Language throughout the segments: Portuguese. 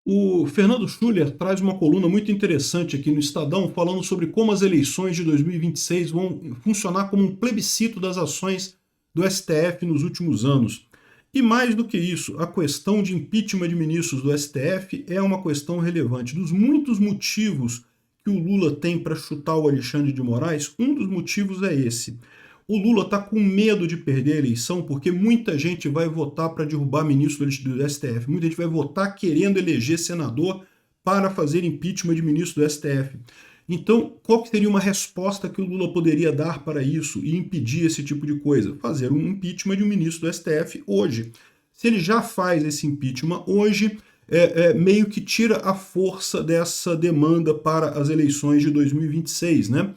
O Fernando Schuller traz uma coluna muito interessante aqui no Estadão, falando sobre como as eleições de 2026 vão funcionar como um plebiscito das ações do STF nos últimos anos. E mais do que isso, a questão de impeachment de ministros do STF é uma questão relevante. Dos muitos motivos que o Lula tem para chutar o Alexandre de Moraes, um dos motivos é esse. O Lula está com medo de perder a eleição porque muita gente vai votar para derrubar ministro do STF. Muita gente vai votar querendo eleger senador para fazer impeachment de ministro do STF. Então, qual que seria uma resposta que o Lula poderia dar para isso e impedir esse tipo de coisa? Fazer um impeachment de um ministro do STF hoje. Se ele já faz esse impeachment hoje, meio que tira a força dessa demanda para as eleições de 2026, né?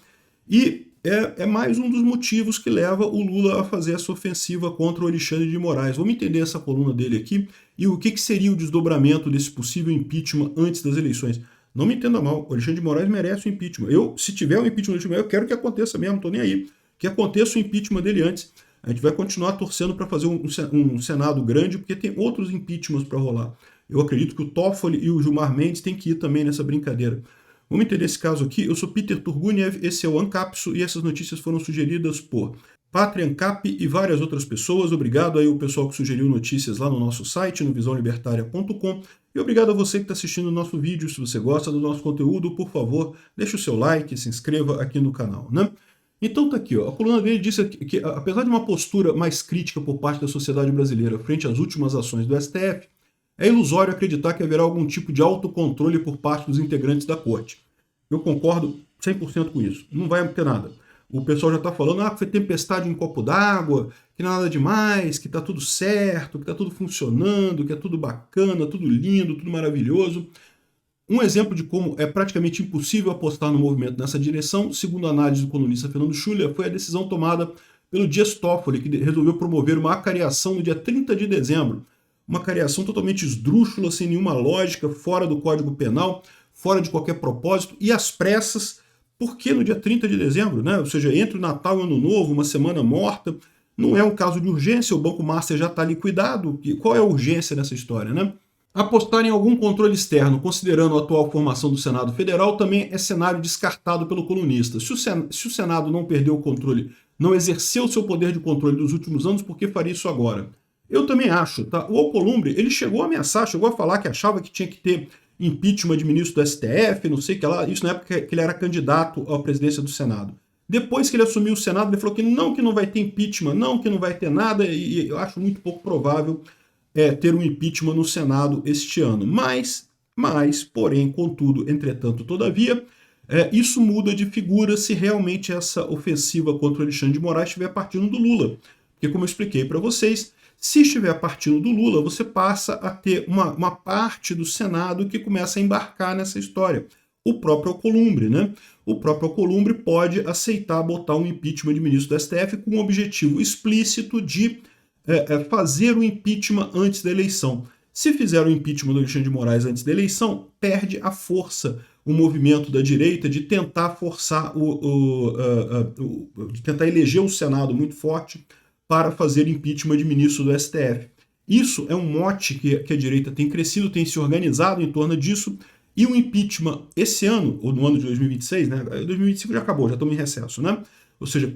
E é mais um dos motivos que leva o Lula a fazer essa ofensiva contra o Alexandre de Moraes. Vamos entender essa coluna dele aqui e o que seria o desdobramento desse possível impeachment antes das eleições. Não me entenda mal, o Alexandre de Moraes merece o impeachment. Se tiver um impeachment do Alexandre de Moraes, eu quero que aconteça mesmo, não estou nem aí. Que aconteça o impeachment dele antes. A gente vai continuar torcendo para fazer um Senado grande, porque tem outros impeachments para rolar. Eu acredito que o Toffoli e o Gilmar Mendes têm que ir também nessa brincadeira. Vamos entender esse caso aqui. Eu sou Peter Turguniev, esse é o Ancapso e essas notícias foram sugeridas por Pátria Ancap e várias outras pessoas. Obrigado aí ao pessoal que sugeriu notícias lá no nosso site, no visãolibertaria.com. E obrigado a você que está assistindo o nosso vídeo. Se você gosta do nosso conteúdo, por favor, deixe o seu like, se inscreva aqui no canal, né? Então tá aqui, ó. A coluna dele disse que apesar de uma postura mais crítica por parte da sociedade brasileira frente às últimas ações do STF, é ilusório acreditar que haverá algum tipo de autocontrole por parte dos integrantes da corte. Eu concordo 100% com isso. Não vai ter nada. O pessoal já está falando que foi tempestade em copo d'água, que não é nada demais, que está tudo certo, que está tudo funcionando, que é tudo bacana, tudo lindo, tudo maravilhoso. Um exemplo de como é praticamente impossível apostar no movimento nessa direção, segundo a análise do colunista Fernando Schuller, foi a decisão tomada pelo Dias Toffoli, que resolveu promover uma acariação no dia 30 de dezembro. Uma cariação totalmente esdrúxula, sem nenhuma lógica, fora do Código Penal, fora de qualquer propósito, e às pressas, porque no dia 30 de dezembro, né? Ou seja, entre o Natal e o Ano Novo, uma semana morta, não é um caso de urgência, o Banco Master já está liquidado, qual é a urgência nessa história, né? Apostar em algum controle externo, considerando a atual formação do Senado Federal, também é cenário descartado pelo colunista. Se o Senado não perdeu o controle, não exerceu o seu poder de controle dos últimos anos, por que faria isso agora? Eu também acho, tá? O Alcolumbre, ele chegou a ameaçar, chegou a falar que achava que tinha que ter impeachment de ministro do STF, não sei o que lá, isso na época que ele era candidato à presidência do Senado. Depois que ele assumiu o Senado, ele falou que não vai ter impeachment, não, que não vai ter nada, e eu acho muito pouco provável ter um impeachment no Senado este ano. Mas, porém, contudo, entretanto, todavia, isso muda de figura se realmente essa ofensiva contra o Alexandre de Moraes estiver partindo do Lula. Porque, como eu expliquei para vocês, se estiver partindo do Lula, você passa a ter uma parte do Senado que começa a embarcar nessa história. O próprio Alcolumbre, né? O próprio Alcolumbre pode aceitar botar um impeachment de ministro do STF com o objetivo explícito de fazer o impeachment antes da eleição. Se fizer o impeachment do Alexandre de Moraes antes da eleição, perde a força o movimento da direita de tentar forçar, de tentar eleger um Senado muito forte para fazer impeachment de ministro do STF. Isso é um mote que a direita tem crescido, tem se organizado em torno disso, e o impeachment esse ano, ou no ano de 2026, né? 2025 já acabou, já estamos em recesso, né? Ou seja,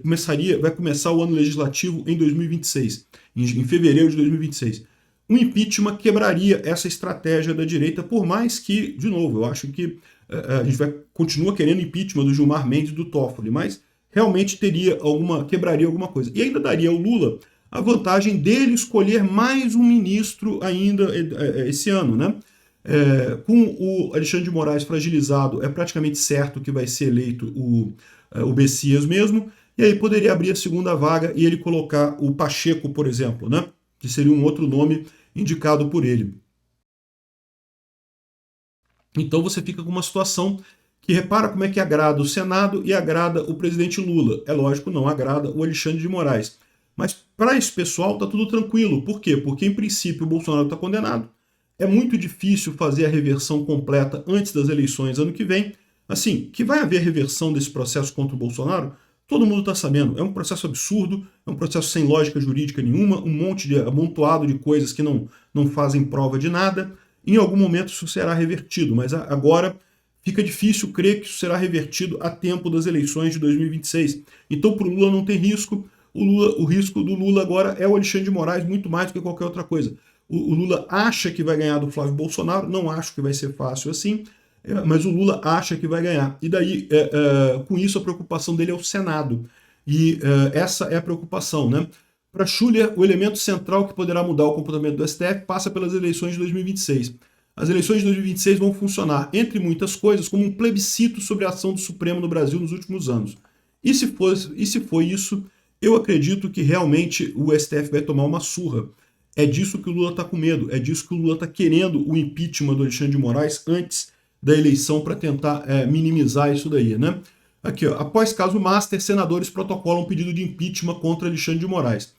vai começar o ano legislativo em 2026, em fevereiro de 2026. O impeachment quebraria essa estratégia da direita, por mais que, de novo, eu acho que a gente continua querendo impeachment do Gilmar Mendes e do Toffoli, mas realmente quebraria alguma coisa. E ainda daria ao Lula a vantagem dele escolher mais um ministro ainda esse ano, né? Com o Alexandre de Moraes fragilizado, é praticamente certo que vai ser eleito o Messias mesmo, e aí poderia abrir a segunda vaga e ele colocar o Pacheco, por exemplo, né? Que seria um outro nome indicado por ele. Então você fica com uma situação que repara como é que agrada o Senado e agrada o presidente Lula. É lógico, não agrada o Alexandre de Moraes. Mas para esse pessoal está tudo tranquilo. Por quê? Porque, em princípio, o Bolsonaro está condenado. É muito difícil fazer a reversão completa antes das eleições ano que vem. Assim, que vai haver reversão desse processo contra o Bolsonaro, todo mundo está sabendo. É um processo absurdo, é um processo sem lógica jurídica nenhuma, um monte de amontoado de coisas que não fazem prova de nada. Em algum momento isso será revertido, mas agora fica difícil crer que isso será revertido a tempo das eleições de 2026. Então, para o Lula não tem risco. O risco do Lula agora é o Alexandre de Moraes, muito mais do que qualquer outra coisa. O Lula acha que vai ganhar do Flávio Bolsonaro, não acho que vai ser fácil assim, mas o Lula acha que vai ganhar. E daí, com isso, a preocupação dele é o Senado. E essa é a preocupação, né? Para Schuller, o elemento central que poderá mudar o comportamento do STF passa pelas eleições de 2026. As eleições de 2026 vão funcionar, entre muitas coisas, como um plebiscito sobre a ação do Supremo no Brasil nos últimos anos. E se for isso, eu acredito que realmente o STF vai tomar uma surra. É disso que o Lula está com medo, é disso que o Lula está querendo o impeachment do Alexandre de Moraes antes da eleição para tentar minimizar isso daí, né? Aqui, ó, após caso Master, senadores protocolam um pedido de impeachment contra Alexandre de Moraes.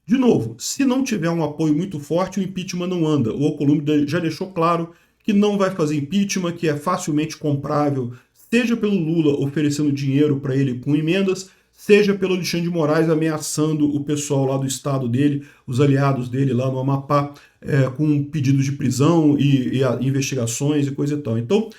De novo, se não tiver um apoio muito forte, o impeachment não anda. O Alcolumbre já deixou claro que não vai fazer impeachment, que é facilmente comprável, seja pelo Lula oferecendo dinheiro para ele com emendas, seja pelo Alexandre de Moraes ameaçando o pessoal lá do estado dele, os aliados dele lá no Amapá, com pedidos de prisão e investigações e coisa e tal. Então,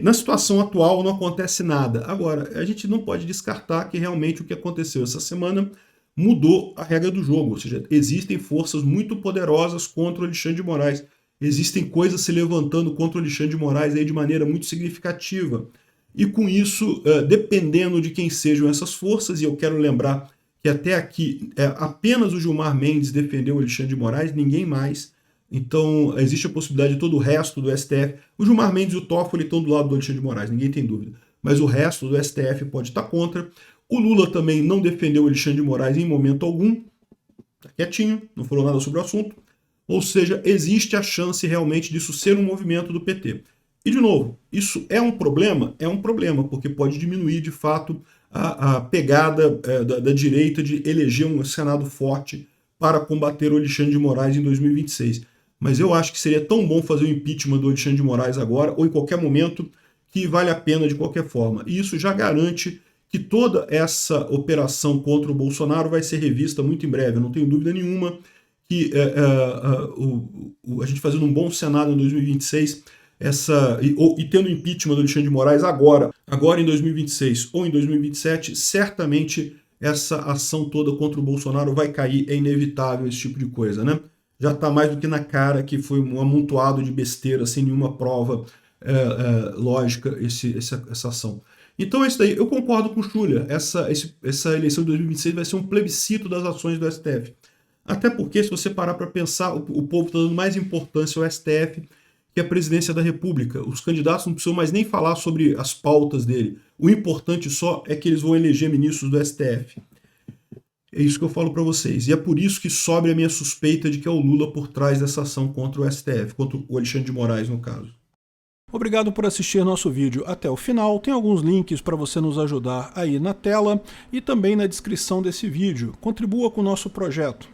na situação atual não acontece nada. Agora, a gente não pode descartar que realmente o que aconteceu essa semana mudou a regra do jogo, ou seja, existem forças muito poderosas contra o Alexandre de Moraes, existem coisas se levantando contra o Alexandre de Moraes aí de maneira muito significativa. E com isso, dependendo de quem sejam essas forças, e eu quero lembrar que até aqui apenas o Gilmar Mendes defendeu o Alexandre de Moraes, ninguém mais. Então existe a possibilidade de todo o resto do STF. O Gilmar Mendes e o Toffoli estão do lado do Alexandre de Moraes, ninguém tem dúvida. Mas o resto do STF pode estar contra. O Lula também não defendeu o Alexandre de Moraes em momento algum, está quietinho, não falou nada sobre o assunto. Ou seja, existe a chance realmente disso ser um movimento do PT. E, de novo, isso é um problema? É um problema, porque pode diminuir, de fato, a pegada da direita de eleger um Senado forte para combater o Alexandre de Moraes em 2026. Mas eu acho que seria tão bom fazer o impeachment do Alexandre de Moraes agora, ou em qualquer momento, que vale a pena de qualquer forma. E isso já garante que toda essa operação contra o Bolsonaro vai ser revista muito em breve. Eu não tenho dúvida nenhuma que a gente fazendo um bom Senado em 2026, e tendo o impeachment do Alexandre de Moraes agora em 2026 ou em 2027, certamente essa ação toda contra o Bolsonaro vai cair, é inevitável esse tipo de coisa, né? Já está mais do que na cara que foi um amontoado de besteira, sem nenhuma prova lógica, essa ação. Então é isso daí, eu concordo com o Schuller, essa eleição de 2026 vai ser um plebiscito das ações do STF. Até porque, se você parar para pensar, o povo está dando mais importância ao STF que a presidência da República. Os candidatos não precisam mais nem falar sobre as pautas dele. O importante só é que eles vão eleger ministros do STF. É isso que eu falo para vocês. E é por isso que sobe a minha suspeita de que é o Lula por trás dessa ação contra o STF, contra o Alexandre de Moraes, no caso. Obrigado por assistir nosso vídeo até o final. Tem alguns links para você nos ajudar aí na tela e também na descrição desse vídeo. Contribua com o nosso projeto.